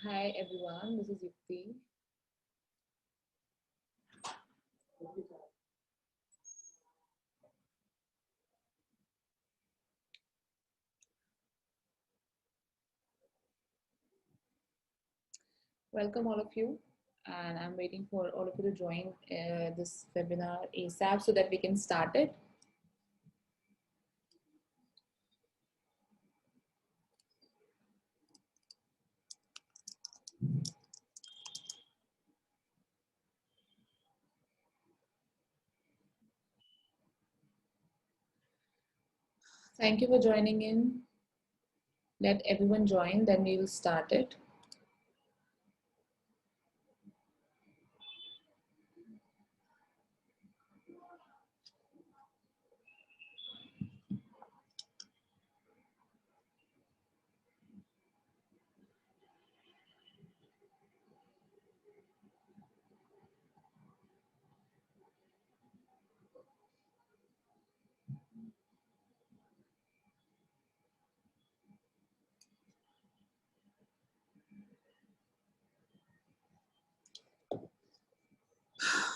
Hi everyone, this is Yukti. Welcome all of you, and I'm waiting for all of you to join this webinar ASAP so that we can start it. Thank you for joining in. Let everyone join, then we will start it.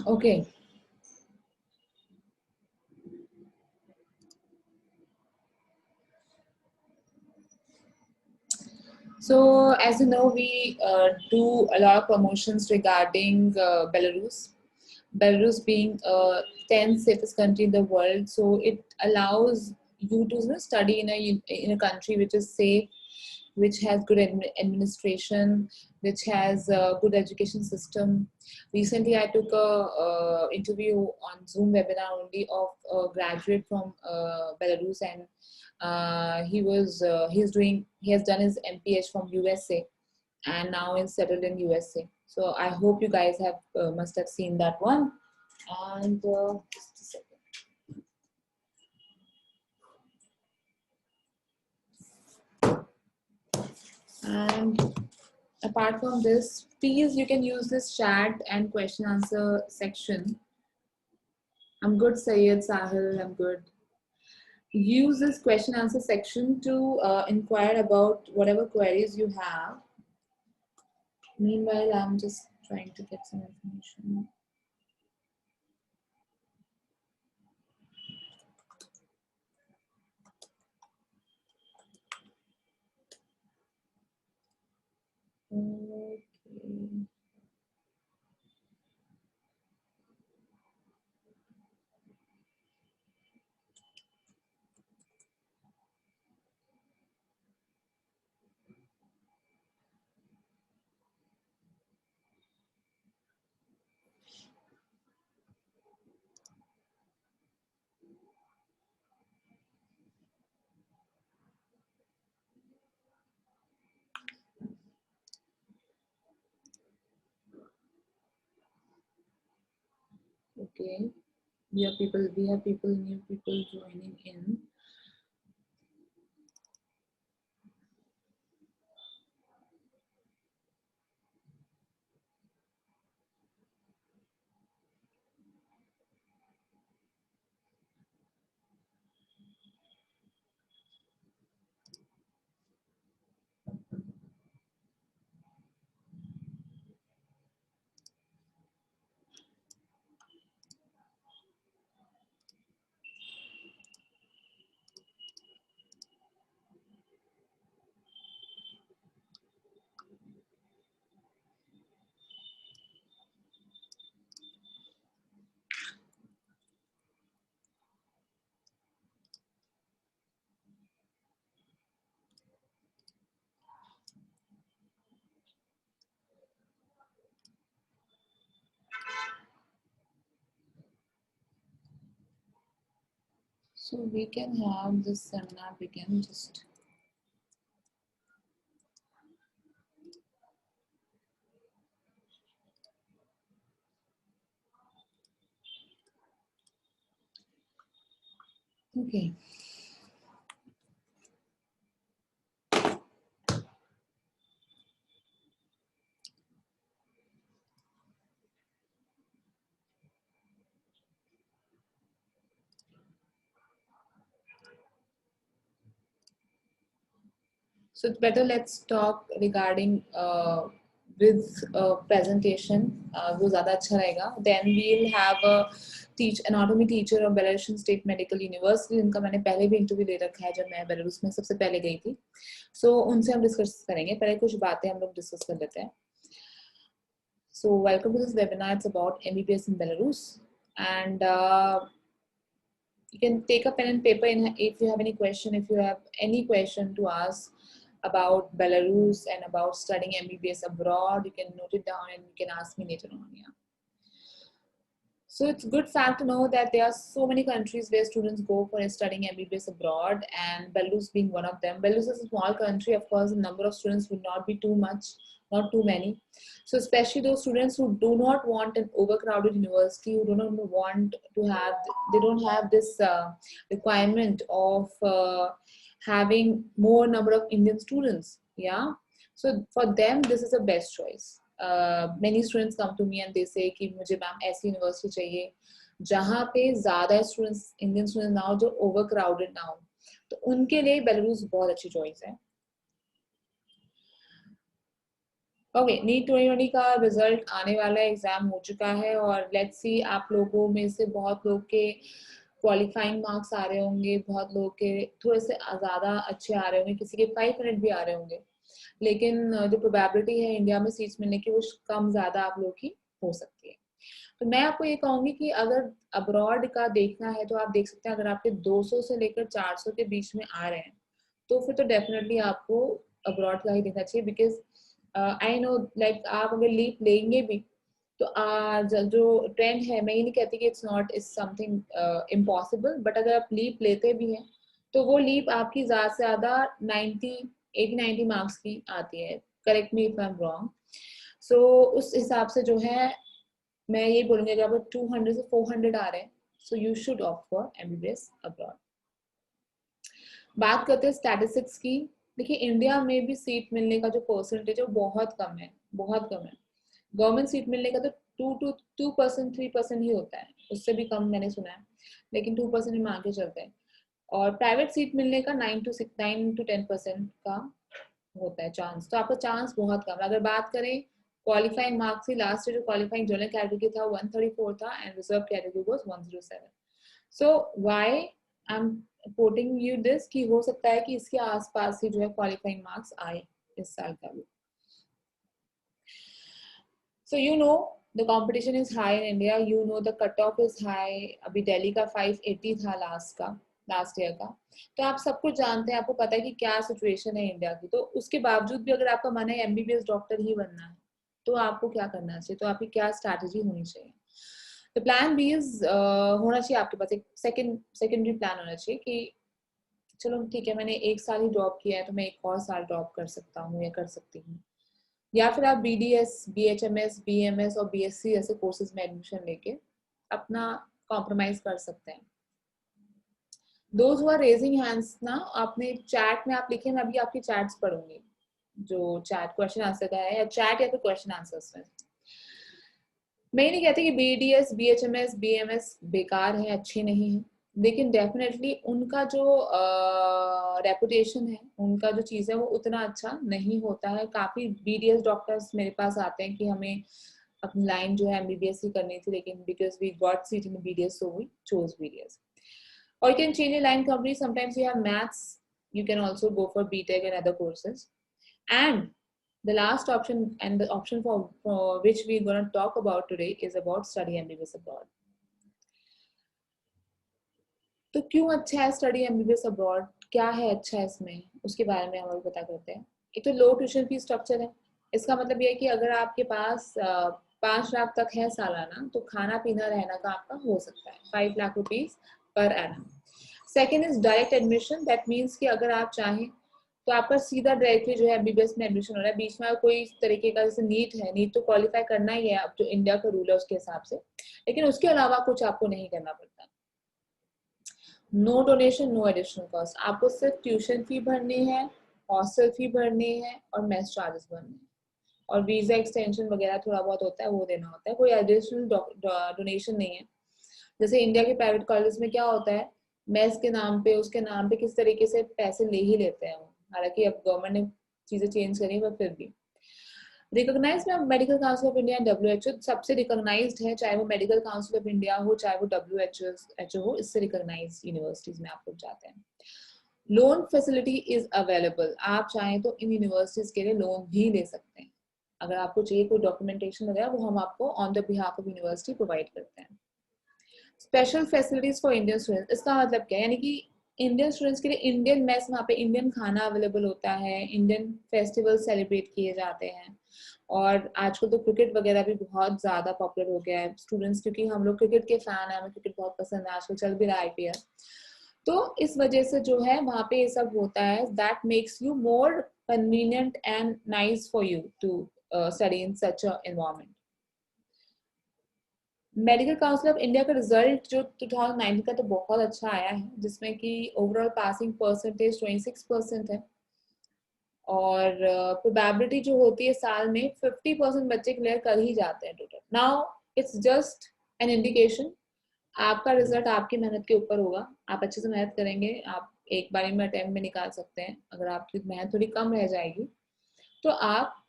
Okay. So as you know, we do a lot of promotions regarding Belarus. Belarus being a 10th safest country in the world, so it allows you to study in a country which is safe, which has good administration, which has a good education system. Recently, I took a interview on Zoom webinar only of a graduate from Belarus, and he has done his MPH from USA, and now is settled in USA. So I hope you guys have must have seen that one. And just a second. And apart from this, please you can use this chat and question answer section. I'm good, Sayed Sahil. I'm good. Use this question answer section to inquire about whatever queries you have. Meanwhile, I'm just trying to get some information. Okay. Okay. We have people, new people joining in. So we can have this seminar begin just. Okay. So it's better let's talk regarding with presentation. वो ज़्यादा अच्छा रहेगा. Then we'll have a anatomy teacher of Belarusian State Medical University, जिनका मैंने पहले भी interview ले रखा है जब मैं बेलारूस में सबसे पहले गई थी. So उनसे हम डिस्कस करेंगे. पहले कुछ बातें हम लोग डिस्कस कर लेते हैं. So welcome to this webinar. It's about MBBS in Belarus, and you can take a pen and paper if you have any question. If you have any question to ask about Belarus and about studying MBBS abroad, you can note it down and you can ask me later on. Yeah. So it's a good fact to know that there are so many countries where students go for studying MBBS abroad, and Belarus being one of them. Belarus is a small country, of course, the number of students will not be too much, not too many. So especially those students who do not want an overcrowded university, who do not want to have, they don't have this requirement of having more number of Indian students. Yeah. So for them, this is the best choice. Many students come to me and they say कि मुझे ma'am ऐसी university चाहिए जहाँ पे ज़्यादा students Indian student ना हो, जो ओवरक्राउडेड ना हो. तो उनके लिए बेलारूस बहुत अच्छी चॉइस है. ओके, नीट 2020 का रिजल्ट आने वाला है, एग्जाम हो चुका है और लेट्स सी आप लोगों में से बहुत लोग के क्वालिफाइंग मार्क्स आ रहे होंगे, बहुत लोग के थोड़े से ज़्यादा अच्छे आ रहे होंगे, किसी के 500 भी आ रहे होंगे, लेकिन जो प्रोबेबिलिटी है इंडिया में सीट्स मिलने की वो कम ज़्यादा आप लोग की हो सकती है. तो मैं आपको ये कहूँगी कि अगर अब्रॉड का देखना है तो आप देख सकते हैं, अगर आपके 200 से लेकर 400 के बीच में आ रहे हैं तो फिर तो डेफिनेटली आपको अब्रॉड का ही देखना चाहिए. बिकॉज आई नो लाइक आप अगर लीप लेंगे भी तो जो ट्रेंड है, मैं ये नहीं कहती कि it's not is something impossible, but अगर आप लीप लेते भी हैं तो वो लीप आपकी ज़्यादा से ज़्यादा 80-90 मार्क्स की आती है. Correct me if I am wrong. So उस हिसाब से जो है मैं ये बोलूँगी, अगर आपको 200 से 400 आ रहे हैं so you should opt for MBBS abroad. बात करते हैं स्टैटिस्टिक्स की. देखिए इंडिया में भी सीट मिलने का जो परसेंटेज है वो बहुत कम है, बहुत कम है. गवर्नमेंट सीट मिलने का तो 2% 3% ही होता है, उससे भी कम मैंने सुना है, लेकिन 2% ही मान के चलते हैं. और प्राइवेट सीट मिलने का 9 to 10% का होता है चांस. तो आपका चांस बहुत कम है. अगर बात करें क्वालिफाइंग मार्क्स की, लास्ट ईयर जो क्वालिफाइंग जनरल कैटेगरी था 134 था and reserve category was 107. So why I am quoting you this कि हो सकता है कि इसके आसपास ही जो है क्वालिफाइंग मार्क्स आए इस साल का भी. So you know the competition is high in India. You know the cutoff is high. अभी दिल्ली का 580 था लास्ट ईयर का. तो आप सब कुछ जानते हैं, आपको पता है कि क्या सिचुएशन है इंडिया की. तो उसके बावजूद भी अगर आपका मन है MBBS डॉक्टर ही बनना है तो आपको क्या करना चाहिए, तो आपकी क्या स्ट्रैटेजी होनी चाहिए. तो प्लान बी इज होना चाहिए आपके पास, एक सेकेंडरी प्लान होना चाहिए कि चलो ठीक है, मैंने एक साल ही ड्रॉप किया है तो मैं एक और साल ड्रॉप कर सकता हूँ या कर सकती हूँ. या फिर आप BDS, BHMS, BMS और BSc ऐसे कोर्सेज में एडमिशन लेके अपना कॉम्प्रोमाइज कर सकते हैं. Those who are raising hands ना, आपने चैट में आप लिखे, मैं अभी आपकी चैट्स पढ़ूंगी जो चैट क्वेश्चन आंसर का है, या चैट या फिर क्वेश्चन आंसर्स में. मैं नहीं कहती कि BDS, BHMS, BMS बेकार है, अच्छे नहीं है, लेकिन डेफिनेटली उनका जो रेपुटेशन है, उनका जो चीज़ है वो उतना अच्छा नहीं होता है. काफ़ी BDS डॉक्टर्स मेरे पास आते हैं कि हमें अपनी लाइन जो है MBBS ही करनी थी, लेकिन because we got seat in BDS so we chose BDS. Or you can change your line company. Sometimes you have maths, you can also go for BTech and other courses. And the last option, and the option for which we're going to talk about today, is about study MBBS abroad. तो क्यों अच्छा है study MBBS abroad, क्या है अच्छा है इसमें, उसके बारे में हम लोग पता करते हैं. एक तो लो ट्यूशन फीस स्ट्रक्चर है. इसका मतलब ये है कि अगर आपके पास 5 लाख तक है सालाना तो खाना पीना रहना का आपका हो सकता है 5 lakh rupees per annum. Second is direct admission. That means कि अगर आप चाहें तो आपका सीधा डायरेक्टली जो है MBBS में एडमिशन हो रहा है. बीच में कोई तरीके का, जैसे नीट है, नीट तो क्वालिफाई करना ही है अब जो इंडिया का रूल है उसके हिसाब से, लेकिन उसके अलावा कुछ आपको नहीं करना पड़ता. No donation, no additional cost. आपको सिर्फ ट्यूशन फी भरनी है, हॉस्टल फी भरनी है और मेस चार्जेस भरने हैं, और वीजा एक्सटेंशन वगैरह थोड़ा बहुत होता है वो देना होता है. कोई एडिशनल डोनेशन नहीं है. जैसे इंडिया के प्राइवेट कॉलेज में क्या होता है, मेस के नाम पे, उसके नाम पे किस तरीके से पैसे ले ही लेते हैं वो, हालांकि अब गवर्नमेंट ने चीजें चेंज करी पर फिर भी रिकॉग्नाइज में medical council of India and WHO सबसे रिकॉग्नाइज्ड है, चाहे वो मेडिकल काउंसिल ऑफ इंडिया हो चाहे वो WHO हो, इससे रिकॉग्नाइज यूनिवर्सिटीज में आप लोग जाते हैं। लोन फैसिलिटी इज अवेलेबल, आप चाहें तो इन यूनिवर्सिटीज के लिए लोन भी ले सकते हैं। अगर आपको चाहिए कोई डॉक्यूमेंटेशन वगैरह वो हम आपको on the behalf of university provide करते हैं। Special facilities for Indian students, इसका मतलब क्या है, यानी कि इंडियन स्टूडेंट्स के लिए इंडियन मेस, वहाँ पे इंडियन खाना अवेलेबल होता है, इंडियन फेस्टिवल सेलिब्रेट किए जाते हैं। और आजकल तो क्रिकेट वगैरह भी बहुत ज़्यादा पॉपुलर हो गया है स्टूडेंट्स, क्योंकि हम लोग क्रिकेट के फैन हैं, हमें क्रिकेट बहुत पसंद है, आजकल चल भी रहा है IPL। तो इस वजह से जो है वहाँ पे ये सब होता है, that makes you more convenient and nice for you to study in such a environment. Medical council of India का रिजल्ट जो 2019 का तो बहुत अच्छा आया है, जिसमें कि ओवरऑल पासिंग परसेंटेज 26% है और प्रोबेबिलिटी जो होती है साल में 50% बच्चे क्लियर कर ही जाते हैं total. Now it's just an indication, आपका रिजल्ट आपकी मेहनत के ऊपर होगा। आप अच्छे से मेहनत करेंगे, आप एक बारी में अटेम्प्ट में निकाल सकते हैं। अगर आपकी मेहनत थोड़ी कम रह जाएगी तो आप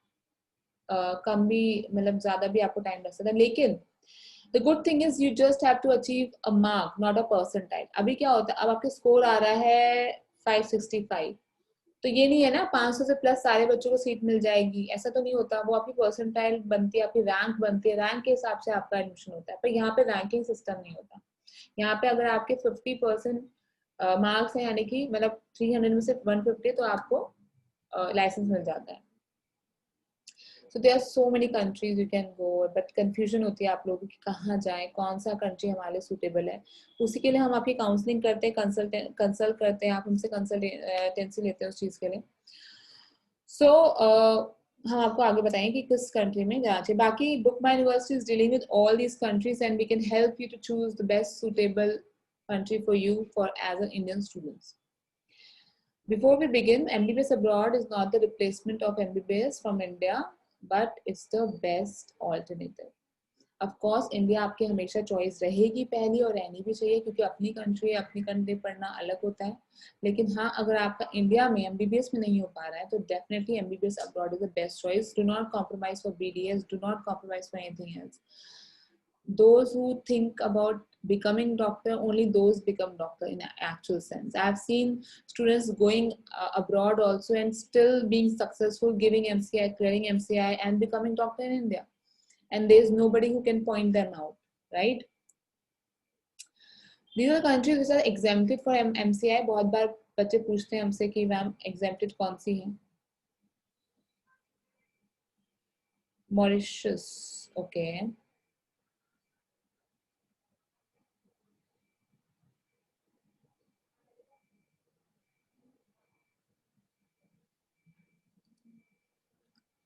कम भी, मतलब ज्यादा भी आपको टाइम लग सकता है, लेकिन the good thing is you just have to achieve a mark, not a percentile। अभी क्या होता है, अब आपके स्कोर आ रहा है 565, तो ये नहीं है ना 500 से प्लस सारे बच्चों को सीट मिल जाएगी, ऐसा तो नहीं होता। वो आपकी परसेंटाइल बनती है, आपकी रैंक बनती है, रैंक के हिसाब से आपका एडमिशन होता है। पर यहाँ पे रैंकिंग सिस्टम नहीं होता। यहाँ पे अगर आपके 50% मार्क्स है, यानी कि मतलब 300 में से 150, तो आपको लाइसेंस मिल जाता है। So there are so many countries you can go, but confusion होती है आप लोगों की कहाँ जाएं, कौन सा कंट्री हमारे लिए सुटेबल है। उसी के लिए हम आपकी काउंसलिंग करते हैं, कंसल्ट करते हैं, आप हमसे कंसल्टेंसी लेते हैं उस चीज़ के लिए। सो हम आपको आगे बताएं कि किस कंट्री में जाना चाहिए। बाकी Book My University is dealing with all these countries and we can help you to choose the best suitable country for you for as an Indian students. Before we begin, MBBS abroad is not the replacement of MBBS from India, but it's the best alternative. Of course, India आपकी हमेशा choice रहेगी पहली, और रहनी भी चाहिए, क्योंकि अपनी कंट्री है, अपनी कंट्री पढ़ना अलग होता है। लेकिन हाँ, अगर आपका इंडिया में MBBS में नहीं हो पा रहा है तो definitely MBBS abroad is the best choice. Do not compromise for BDS, do not compromise for anything else. Those who think about becoming doctor, only those become doctor in actual sense. I've seen students going abroad also and still being successful, giving MCI, clearing MCI and becoming doctor in India, and there's nobody who can point them out, right? These are countries which are exempted for MCI. बहुत बार बच्चे पूछते हैं हमसे कि ma'am exempted कौन सी है। Mauritius, okay.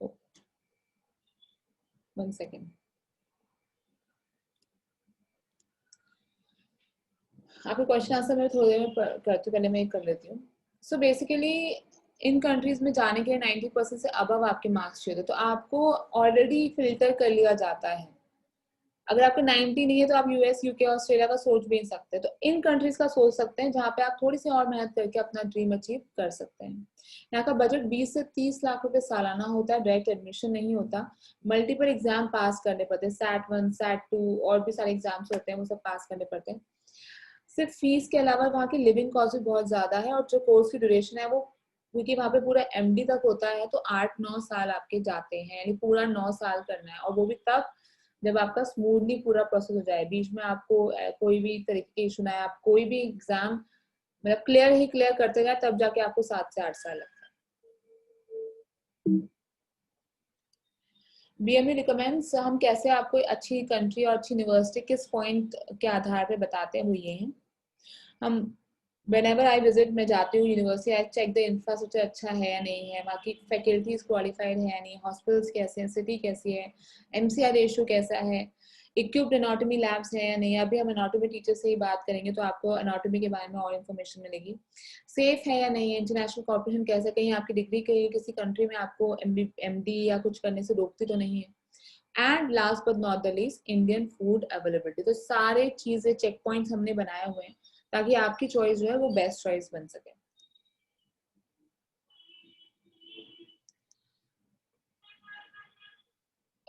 Oh, 1 second. आपके question answer मैं थोड़ी देर में करती हूँ, पहले मैं कर लेती हूँ। सो बेसिकली इन कंट्रीज में जाने के लिए 90% से अबव आपके मार्क्स चाहिए, तो आपको ऑलरेडी फिल्टर कर लिया जाता है। अगर आपका 90 नहीं है तो आप US, UK, ऑस्ट्रेलिया का सोच भी नहीं सकते, तो इन कंट्रीज का सोच सकते हैं जहाँ पे आप थोड़ी सी और मेहनत करके अपना ड्रीम अचीव कर सकते हैं। यहाँ का बजट 20 से 30 लाख रुपए सालाना होता है, डायरेक्ट एडमिशन नहीं होता, मल्टीपल एग्जाम पास करने पड़ते हैं, SAT 1, SAT 2 और भी सारे एग्जाम्स होते हैं, वो सब पास करने पड़ते हैं। सिर्फ फीस के अलावा वहाँ की लिविंग कॉस्ट भी बहुत ज्यादा है, और जो कोर्स की ड्यूरेशन है वो, क्योंकि वहाँ पे पूरा MD तक होता है, तो 8-9 साल आपके जाते हैं, यानी पूरा 9 साल करना है, और वो भी तब जब आपका स्मूथली पूरा प्रोसेस हो जाए। बीच में आपको कोई भी तरीके के इशू ना आए, आप कोई भी एग्जाम मतलब क्लियर करते जाए, तब जाके आपको 7 से 8 साल लगता है। BME रिकमेंड्स, हम कैसे आपको अच्छी कंट्री और अच्छी यूनिवर्सिटी किस पॉइंट के आधार पे बताते हैं, वो ये हैं। हम whenever I visit, मैं जाती हूँ university, I check the infrastructure अच्छा है या नहीं है, बाकी फैकल्टीज क्वालिफाइड है या नहीं, हॉस्पिटल्स कैसे हैं, सिटी कैसी है, MCI रेशियो कैसा है, इक्विप्ड एनाटॉमी लैब्स है या नहीं। अभी हम एनाटॉमी टीचर से ही बात करेंगे तो आपको एनाटॉमी के बारे में और इन्फॉर्मेशन मिलेगी। सेफ है या नहीं है, इंटरनेशनल कॉर्पोरेशन कैसे, कहीं आपकी डिग्री कहीं किसी कंट्री में आपको MD या कुछ करने से रोकती तो नहीं है। And last but not the least, Indian food availability. तो सारे चीजें चेक पॉइंट्स हमने बनाए हुए हैं ताकि आपकी चॉइस जो है वो बेस्ट चॉइस बन सके।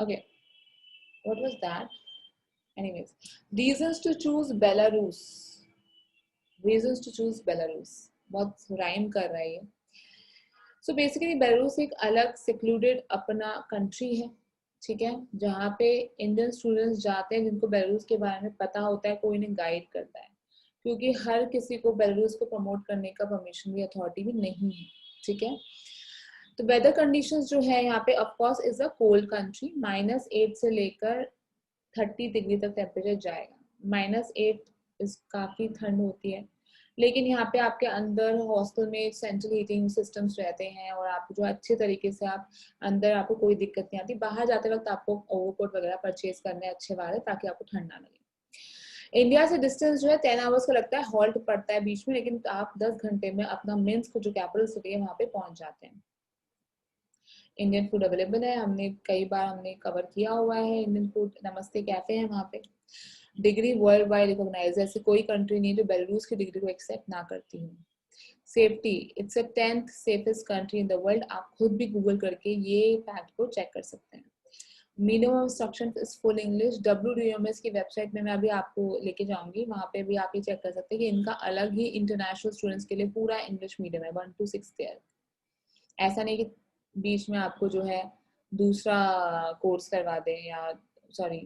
Okay, what was that? Anyways, reasons to choose Belarus. Reasons to choose Belarus. बहुत राइम कर रहा है ये. सो बेसिकली बेलारूस एक अलग सेक्लूडेड अपना कंट्री है, ठीक है, जहाँ पे इंडियन स्टूडेंट्स जाते हैं जिनको बेलारूस के बारे में पता होता है, कोई इन्हें गाइड करता है, क्योंकि हर किसी को बेलारूस को प्रमोट करने का परमिशन भी अथॉरिटी भी नहीं है, ठीक है. तो वेदर कंडीशंस जो है यहाँ पे of course is a cold country, -8 से लेकर 30 डिग्री तक टेम्परेचर जाएगा. -8 इस काफी ठंड होती है, लेकिन यहाँ पे आपके अंदर हॉस्टल में सेंट्रल हीटिंग सिस्टम्स रहते हैं और आप जो अच्छे तरीके से आप अंदर, आपको कोई दिक्कत नहीं आती. बाहर जाते वक्त आपको ओवरकोट वगैरह परचेज करने अच्छे वाले, ताकि आपको ठंड ना लगे. इंडिया से डिस्टेंस जो है 10 आवर्स का लगता है, हॉल्ट पड़ता है बीच में, लेकिन आप 10 घंटे में अपना मिन्स्क जो कैपिटल सिटी है वहाँ पे पहुंच जाते हैं. इंडियन फूड अवेलेबल है, हमने कई बार हमने कवर किया हुआ है इंडियन फूड. नमस्ते कैफे है वहाँ पे. डिग्री वर्ल्ड वाइड रिकॉग्नाइज है, ऐसी कोई कंट्री नहीं जो बेलारूस की डिग्री को एक्सेप्ट ना करती हो. Safety, it's a 10th safest country in the world. आप खुद भी गूगल करके ये फैक्ट को चेक कर सकते हैं. Minimum instruction is full English. WDMS की वेबसाइट में मैं अभी आपको लेके जाऊंगी, वहाँ पे भी आप ये चेक कर सकते हैं कि इनका अलग ही इंटरनेशनल स्टूडेंट्स के लिए पूरा इंग्लिश मीडियम है, 1 to 6 ईयर. ऐसा नहीं कि बीच में आपको जो है दूसरा कोर्स करवा दें या सॉरी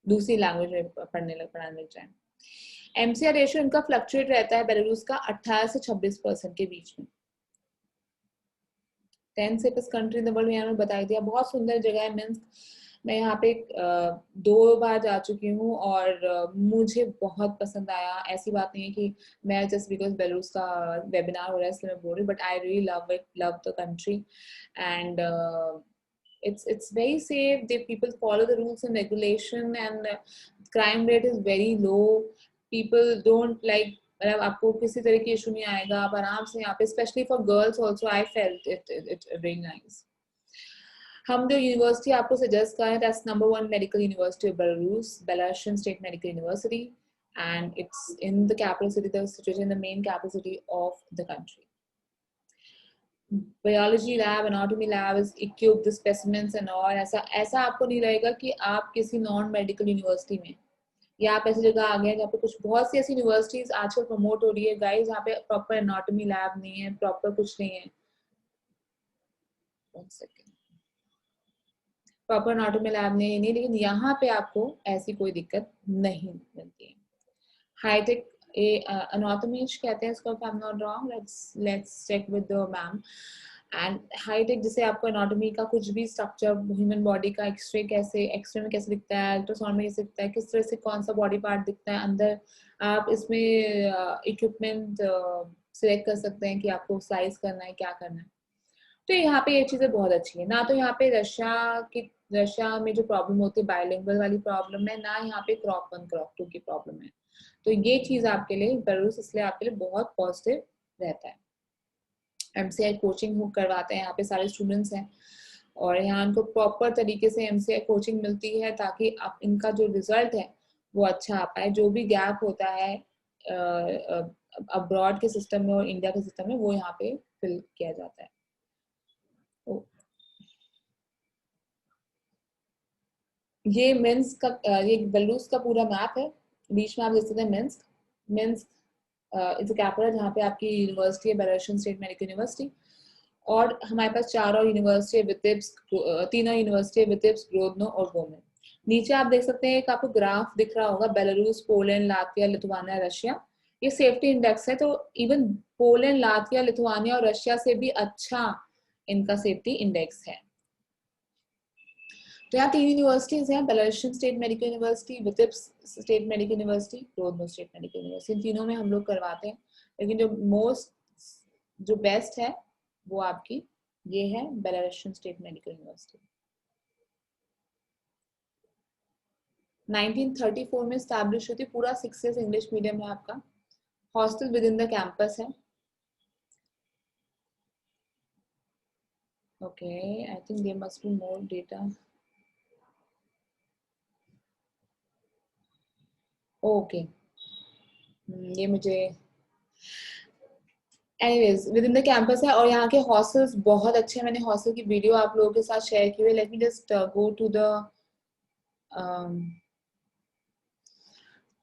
दूसरी लैंग्वेज में पढ़ाने लग जाए. MCR रेशियो इनका फ्लक्चुएट रहता है बेलारूस का 18 से 26% के बीच में. 10 safest country in the world मैंने बता दिया. बहुत सुंदर जगह है मिन्स्क. मैं यहाँ पे 2 बार जा चुकी हूँ और मुझे बहुत पसंद आया. ऐसी बात नहीं है कि मैं जस्ट बिकॉज बेलारूस का वेबिनार हो रहा है इसलिए मैं बोल रही हूँ, but I really love it, love the country. And it's very safe. The people follow the rules and regulation, and crime rate is very low. People don't like, मतलब आपको किसी तरह की इशू नहीं आएगा, आप आराम से यहाँ पे, specially for girls also I felt it very nice. हम जो यूनिवर्सिटी आपको सजेस्ट कर रहे हैं, that's number 1 medical university of Belarus, Belarusian state medical university, and it's in the capital city, the situation in the main capital city of the country. Biology lab, anatomy lab is equipped with specimens and all. ऐसा आपको नहीं रहेगा कि आप किसी non medical university में या आप ऐसी जगह आ गए जहाँ पे कुछ, बहुत सी ऐसी यूनिवर्सिटीज आजकल प्रमोट हो रही है गाइस, यहाँ पे प्रॉपर एनाटॉमी लैब नहीं है, प्रॉपर कुछ नहीं है. प्रॉपर एनाटॉमी लैब नहीं, लेकिन यहाँ पे आपको ऐसी कोई दिक्कत नहीं मिलती है. हाईटेक anatomy कहते हैं इसको, if I'm not wrong, let's check with the ma'am. And hitech जिसे आपको एनाटॉमी का कुछ भी स्ट्रक्चर, ह्यूमन बॉडी का एक्सरे में कैसे दिखता है, अल्ट्रासाउंड में कैसे दिखता है, किस तरह से कौन सा बॉडी पार्ट दिखता है अंदर, आप इसमें इक्विपमेंट सिलेक्ट कर सकते हैं कि आपको साइज करना है, क्या करना है. तो यहाँ पे ये चीजें बहुत अच्छी है. ना तो यहाँ पे रशिया में जो प्रॉब्लम होती है बायलिंगुअल वाली प्रॉब्लम है, ना यहाँ पे क्रॉप 1 क्रॉप 2 की प्रॉब्लम है. तो ये चीज आपके लिए बेलारूस इसलिए आपके लिए बहुत पॉजिटिव रहता है. MCI कोचिंग करवाते हैं यहाँ पे सारे स्टूडेंट्स हैं, और यहाँ उनको प्रॉपर तरीके से MCI कोचिंग मिलती है ताकि आप इनका जो रिजल्ट है वो अच्छा आ पाए. जो भी गैप होता है अब्रॉड के सिस्टम में और इंडिया के सिस्टम में, वो यहाँ पे फिल किया जाता है. ये मिन्स्क का, ये बेलारूस का पूरा मैप है. बीच में आप देख सकते हैं मिन्स्क इट्स कैपिटल, जहाँ पे आपकी यूनिवर्सिटी है बेलारूसियन स्टेट मेडिकल यूनिवर्सिटी. और हमारे पास 4 और यूनिवर्सिटी है, विटिब्स्क, 3 और यूनिवर्सिटी है, विटिब्स्क, ग्रोदनो और गोमेन. नीचे आप देख सकते हैं एक आपको ग्राफ दिख रहा होगा, Belarus, Poland, Latvia, Lithuania, Russia. ये सेफ्टी इंडेक्स है, तो इवन पोलैंड, लातविया, लिथुआनिया और रशिया से भी अच्छा इनका सेफ्टी इंडेक्स है. तो यहाँ 3 यूनिवर्सिटीज हैं, Belarusian state medical university, Vitebsk state medical university, Grodno state medical university. इन तीनों में हम लोग करवाते हैं, लेकिन जो बेस्ट है वो आपकी ये है बेलारूसियन स्टेट मेडिकल यूनिवर्सिटी. 1934 में स्टैब्लिश हुई थी. पूरा 6 years इंग्लिश मीडियम है आपका. Hostel within the campus है. Okay, I think there must be more data. Okay, ये मुझे anyways within the campus है, और यहाँ के हॉस्टल्स बहुत अच्छे हैं. मैंने हॉस्टल की वीडियो आप लोगों के साथ शेयर की हुई. Let me just go to the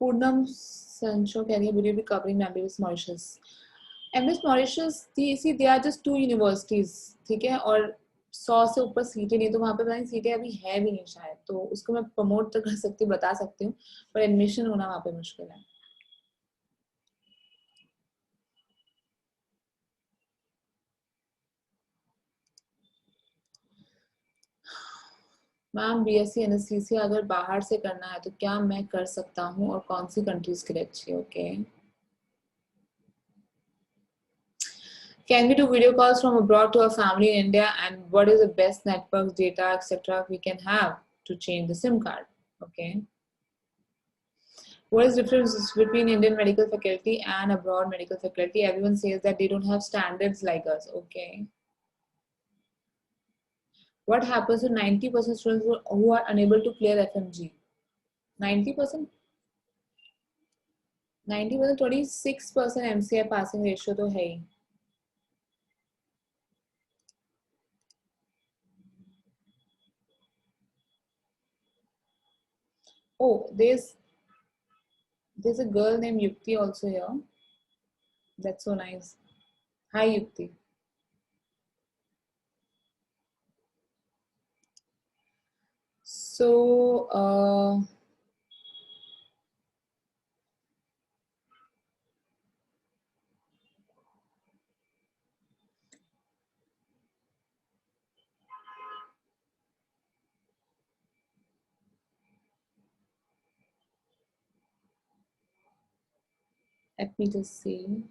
Poonam Sancho कह रही है, will you be covering MBBS Mauritius? MBBS Mauritius, see, they are just 2 universities, ठीक है, और 100 से ऊपर सीटें नहीं, तो वहाँ पे पता नहीं सीटें अभी है भी नहीं शायद, तो उसको मैं प्रमोट तो कर सकती हूँ, बता सकती हूँ, पर एडमिशन होना वहाँ पे मुश्किल है. मैम BSc एनेस्थीसिया अगर बाहर से करना है तो क्या मैं कर सकता हूँ और कौन सी कंट्रीज के लिए अच्छी? Okay. Can we do video calls from abroad to our family in India, and what is the best network data etc. we can have to change the SIM card? Okay. What is the difference between Indian medical faculty and abroad medical faculty? Everyone says that they don't have standards like us. Okay. What happens to 90% students who are unable to clear FMG? 90%? 90%, 26% MCI passing ratio तो है ही. Oh, there's a girl named Yukti also here. That's so nice. Hi Yukti. So let me just see.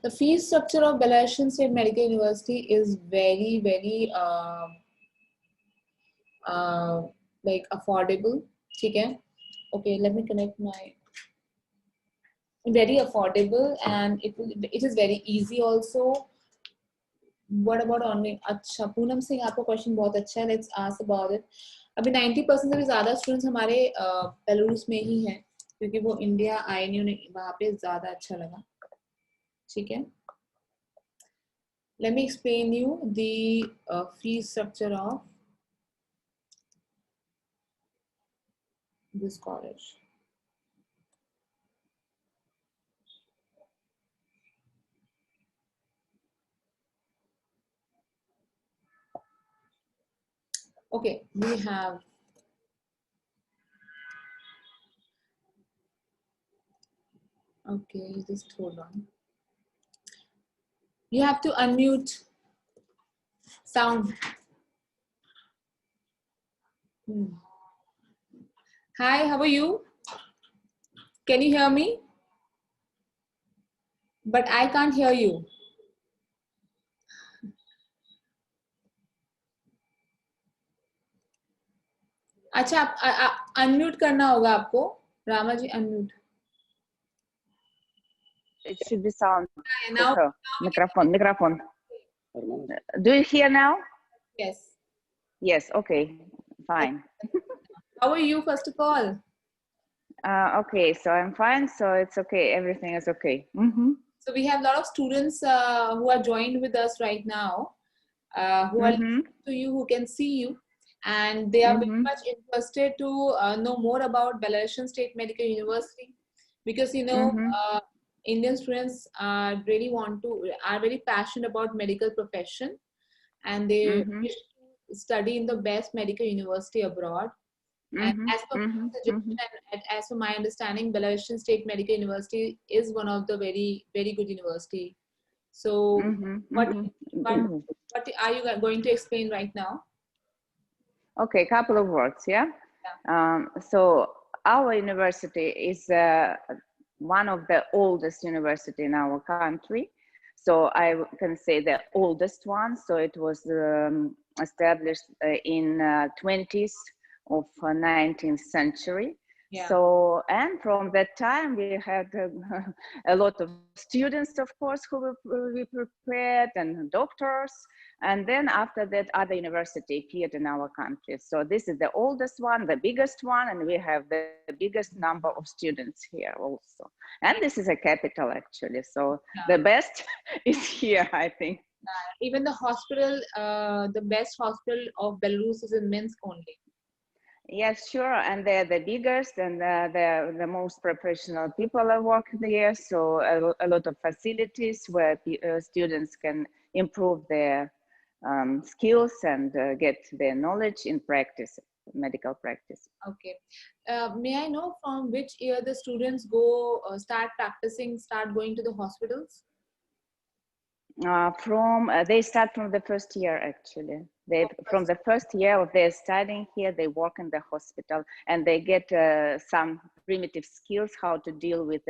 The fee structure of Belarusian State Medical University is very, very like affordable. Okay, okay. Let me connect my. Very affordable, and it is very easy also. What about online? अच्छा, पूनम सिंह, आपका question बहुत अच्छा है. Let's ask about it. अभी 90% से भी ज़्यादा students हमारे बेलारूस में ही हैं, क्योंकि वो इंडिया आए नहीं, उन्हें वहाँ पे ज़्यादा अच्छा लगा. ठीक है. Let me explain you the fee structure of this college. Okay, we have okay, just hold on. You have to unmute sound. Hi, how are you? Can you hear me? But I can't hear you. अच्छा, आप unmute करना होगा आपको. रामा जी, unmute. It should be sound. Now, Microphone. Do you hear now? Yes. Yes. Okay. Fine. How are you, first of all? Okay. So I'm fine. So it's okay. Everything is okay. So we have a lot of students who are joined with us right now, who are listening to you, who can see you, and they are very much interested to know more about Belarusian State Medical University, because Indian students are very passionate about medical profession, and they wish to study in the best medical university abroad. And as per my suggestion and as per my understanding, Belarusian State Medical University is one of the very, very good university. So what are you going to explain right now? Okay, couple of words, yeah? So our university is one of the oldest university in our country. So I can say the oldest one. So it was established in 20th of 19th century. Yeah. So, and from that time we had a lot of students, of course, who we prepared, and doctors. And then after that, other university appeared in our country. So this is the oldest one, the biggest one, and we have the biggest number of students here also. And this is a capital actually. So Yeah. the best is here, I think. Even the hospital, the best hospital of Belarus is in Minsk only. Yes, sure, and they're the biggest and they're the most professional people that work there. So a lot of facilities where students can improve their skills and get their knowledge in practice, medical practice. Okay. May I know from which year the students go start practicing, start going to the hospitals? They start from the first year actually. They from the first year of their studying here, they work in the hospital and they get some primitive skills how to deal with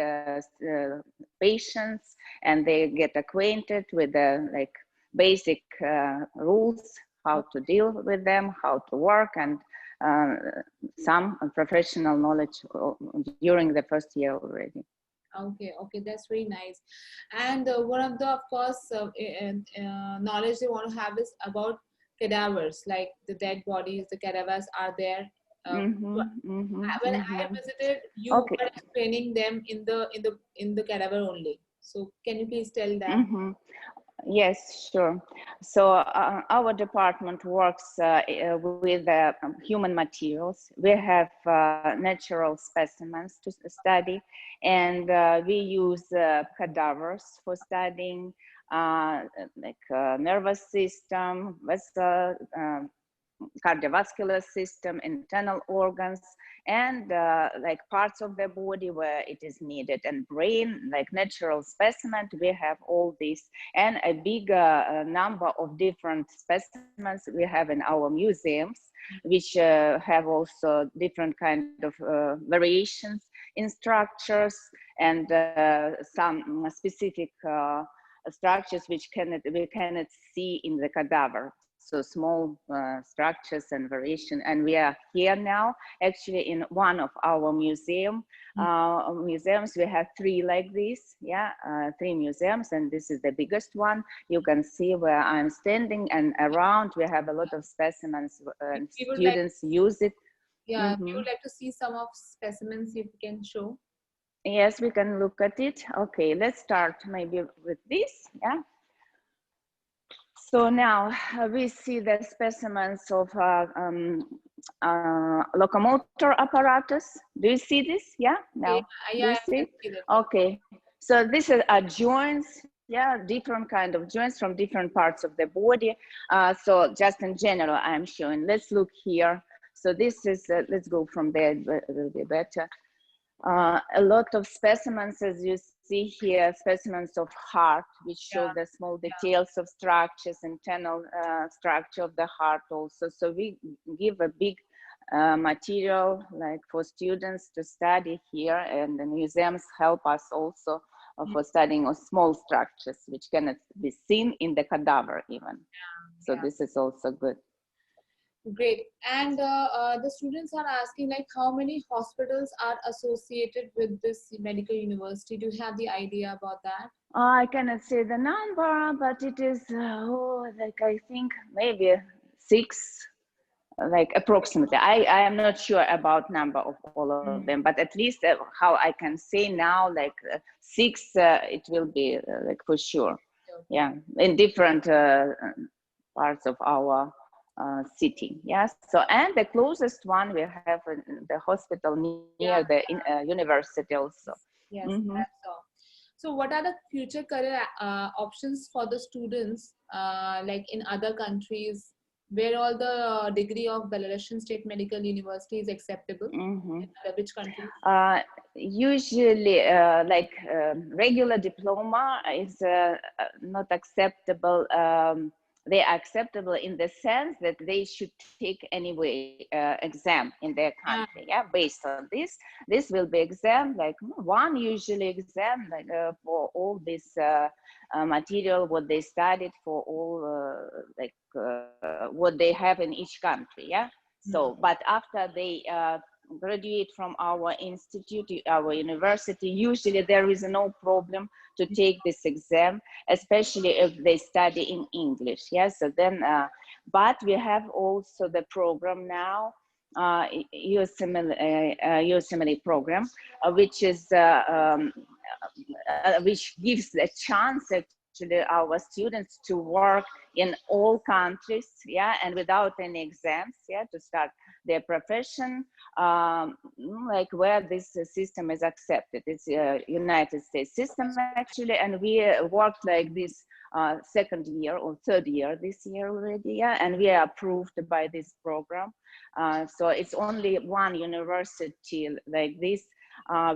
patients, and they get acquainted with the like basic rules, how to deal with them, how to work, and some professional knowledge during the first year already. Okay, okay, that's very nice. And one of the, of course, knowledge they want to have is about cadavers, like the dead bodies, the cadavers are there. When I visited, you Okay. were explaining them in the cadaver only. So can you please tell that? Yes, sure. So our department works with human materials. We have natural specimens to study, and we use cadavers for studying, like nervous system, vessel, cardiovascular system, internal organs, and like parts of the body where it is needed, and brain, like natural specimen. We have all this, and a big number of different specimens we have in our museums, which have also different kind of variations in structures, and some specific structures which we cannot see in the cadaver. So small structures and variation. And we are here now, actually in one of our museums. We have 3 like this, 3 museums, and this is the biggest one. You can see where I'm standing, and around we have a lot of specimens, and students use it. Yeah, we would like to see some of specimens if you can show. Yes, we can look at it. Okay, let's start maybe with this, So now we see the specimens of locomotor apparatus. Do you see this? Yeah, now. Yeah, Do you see? see that. Okay, so these are joints, different kind of joints from different parts of the body. So just in general, I'm showing. Let's look here. So this is, let's go from there, it will be better. A lot of specimens, as you see here, specimens of heart, which show the small details of structures, internal structure of the heart also. So we give a big material like for students to study here, and the museums help us also for studying of small structures, which cannot be seen in the cadaver even. So this is also good. Great. And the students are asking like how many hospitals are associated with this medical university? Do you have the idea about that? I cannot say the number, but it is like I think maybe 6, like approximately. I am not sure about number of all of them, but at least how I can say now, like 6, it will be like for sure. Yeah, in different parts of our city. Yes. So, and the closest one we have in the hospital near the university also. Yes, that's all. So what are the future career options for the students like in other countries where all the degree of Belarusian State Medical University is acceptable? In which countries? Usually like regular diploma is not acceptable. They are acceptable in the sense that they should take anyway exam in their country. Based on this will be exam, like one usually exam, like for all this material what they studied, for all what they have in each country. So but after they graduate from our institute, our university, usually there is no problem to take this exam, especially if they study in English. Yes, so then, but we have also the program now, USMLE program, which is which gives a chance actually our students to work in all countries, yeah, and without any exams, yeah, to start their profession, like where this system is accepted. It's a United States system actually, and we worked like this second year or third year this year already, yeah, and we are approved by this program. So it's only one university like this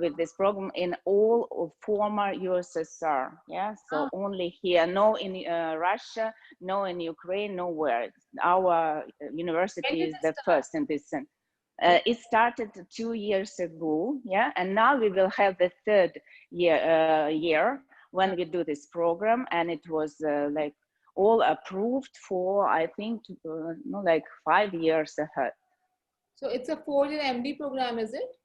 with this program in all former USSR, yeah, so only here, no in Russia, no in Ukraine, nowhere. Our university is the first in this sense. It started 2 years ago, yeah, and now we will have the third year when we do this program, and it was like all approved for, I think, no, like 5 years ahead. So it's a 4-year MD program, is it?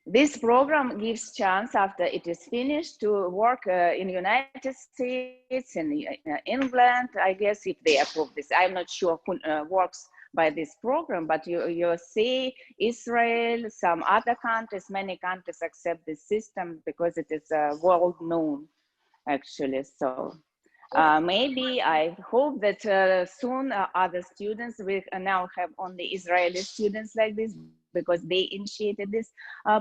This program gives chance after it is finished to work in United States, in England, I guess, if they approve this. I'm not sure who works by this program, but you see Israel, some other countries, many countries accept this system because it is world known, actually. So maybe I hope that soon other students will now have only Israeli students like this, because they initiated this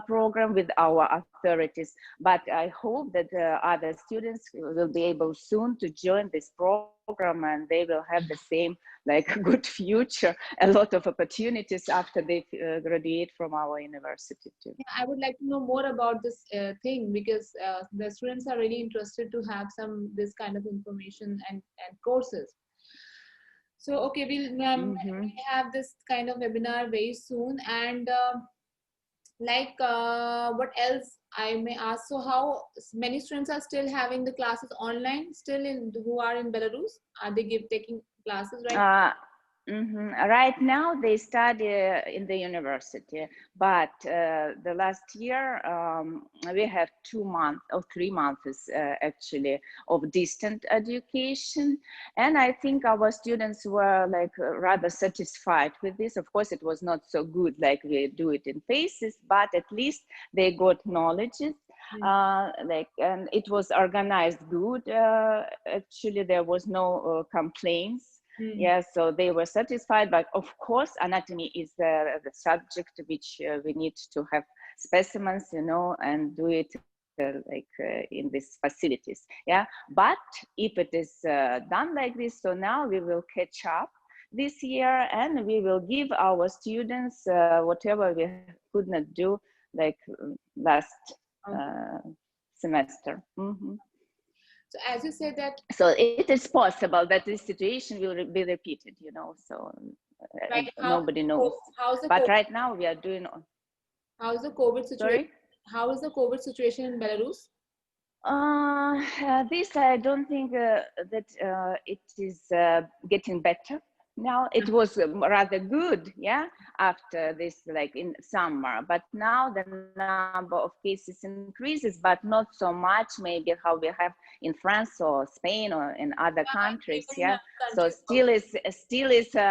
program with our authorities. But I hope that other students will be able soon to join this program, and they will have the same like good future, a lot of opportunities after they graduate from our university too. Yeah, I would like to know more about this thing, because the students are really interested to have this kind of information and courses. So, okay, we'll have this kind of webinar very soon. And what else I may ask? So, how many students are still having the classes online, still who are in Belarus? Are they taking classes right? Right now they study in the university, but the last year we have 2 months or 3 months actually of distant education, and I think our students were like rather satisfied with this. Of course, it was not so good like we do it in phases, but at least they got knowledges. And it was organized good. Actually, there was no complaints. Yeah, so they were satisfied, but of course anatomy is the subject which we need to have specimens, you know, and do it in these facilities. Yeah, but if it is done like this, so now we will catch up this year, and we will give our students whatever we could not do like last semester. So as you said that, so it is possible that this situation will be repeated, you know, so right, nobody knows. But right now we are doing. How's the COVID situation? Sorry? How is the COVID situation in Belarus? This I don't think that it is getting better. Now it was rather good, yeah, after this, like in summer, but now the number of cases increases, but not so much maybe how we have in France or Spain or in other countries, yeah. So still is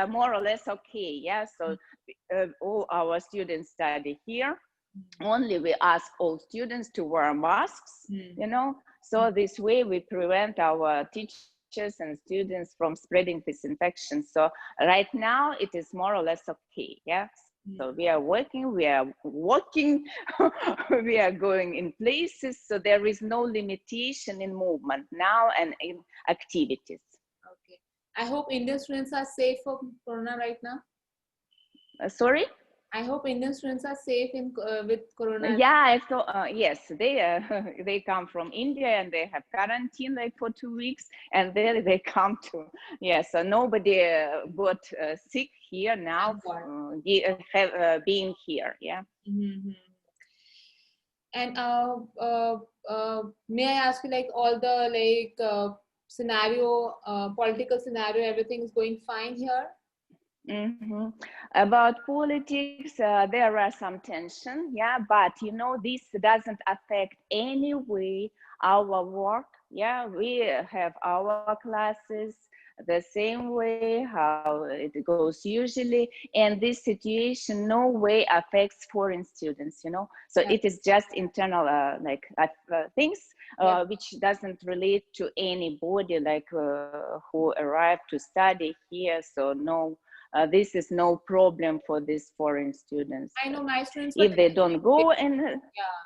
more or less okay, yeah. So all our students study here. Only we ask all students to wear masks, you know, so this way we prevent our teachers and students from spreading this infection. So right now it is more or less okay, yeah. So we are working, we are walking, we are going in places, so there is no limitation in movement now and in activities. Okay, I hope Indian students are safe from corona right now. Sorry? I hope Indian students are safe with corona. Yeah, I thought yes, they come from India and they have quarantine like for 2 weeks, and then they come to so nobody got sick here now, being here, yeah. And may I ask you, like, all the scenario, political scenario, everything is going fine here? Mm-hmm. About politics, there are some tension, yeah, but you know, this doesn't affect any way our work. Yeah, we have our classes the same way how it goes usually, and this situation no way affects foreign students, you know. So Yeah. it is just internal, things Yeah. which doesn't relate to anybody, like who arrived to study here. So no, this is no problem for these foreign students. I know my students were If they telling don't me, go and yeah,